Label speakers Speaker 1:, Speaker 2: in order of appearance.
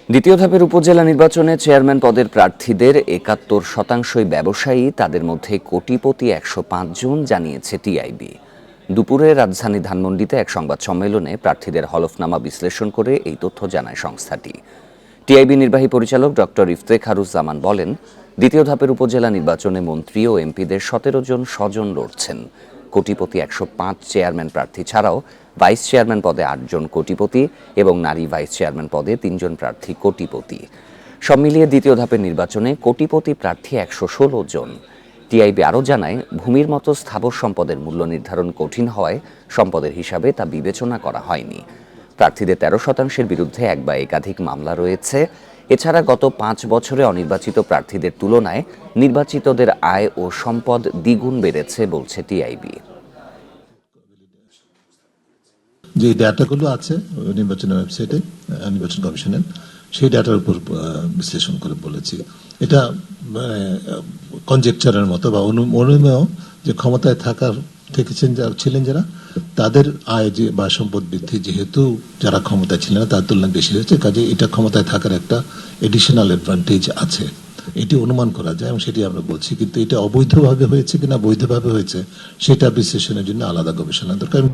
Speaker 1: দ্বিতীয় ধাপের উপজেলা নির্বাচনে চেয়ারম্যান পদের প্রার্থীদের ৭১% ব্যবসায়ী, তাদের মধ্যে কোটিপতি ১০৫ জন, জানিয়েছে টিআইবি। দুপুরে রাজধানী ধানমন্ডিতে এক সংবাদ সম্মেলনে প্রার্থীদের হলফনামা বিশ্লেষণ করে এই তথ্য জানায় সংস্থাটি। টিআইবি নির্বাহী পরিচালক ডক্টর ইফতেখারুজ্জামান বলেন, দ্বিতীয় ধাপের উপজেলা নির্বাচনে মন্ত্রী ও এমপিদের ১৭ জন স্বজন লড়ছেন। কোটিপতি ১০৫ চেয়ারম্যান প্রার্থী ছাড়াও ভাইস চেয়ারম্যান পদে ৮ জন কোটিপতি এবং নারী ভাইস চেয়ারম্যান পদে ৩ জন প্রার্থী কোটিপতি। সব মিলিয়ে দ্বিতীয় ধাপের নির্বাচনে কোটিপতি প্রার্থী ১১৬ জন। টিআইবি আরও জানায়, ভূমির মতো স্থাবর সম্পদের মূল্য নির্ধারণ কঠিন হওয়ায় সম্পদের হিসাবে তা বিবেচনা করা হয়নি। প্রার্থীদের ১৩% বিরুদ্ধে এক বা একাধিক মামলা রয়েছে। এছাড়া গত ৫ বছরে অনির্বাচিত প্রার্থীদের তুলনায় নির্বাচিতদের আয় ও সম্পদ দ্বিগুণ বেড়েছে বলছে টিআইবি।
Speaker 2: যে ডাটাগুলো আছে নির্বাচনের ওয়েবসাইটে, নির্বাচন কমিশনের, সেই ডাটার উপর বিশ্লেষণ করে বলেছি। এটা কনজেকচারের মতো বা অনুমেয় যে ক্ষমতায় থাকার থেকেছেন ছিলেন যারা, তাদের আয় যে বা সম্পদ বৃদ্ধি যেহেতু যারা ক্ষমতায় ছিলেন না তার তুলনায় বেশি হয়েছে, কাজে এটা ক্ষমতায় থাকার একটা এডিশনাল অ্যাডভান্টেজ আছে, এটি অনুমান করা যায় এবং সেটি আমরা বলছি। কিন্তু এটা অবৈধভাবে হয়েছে কিনা বৈধভাবে হয়েছে সেটা বিশ্লেষণের জন্য আলাদা গবেষণা দরকার।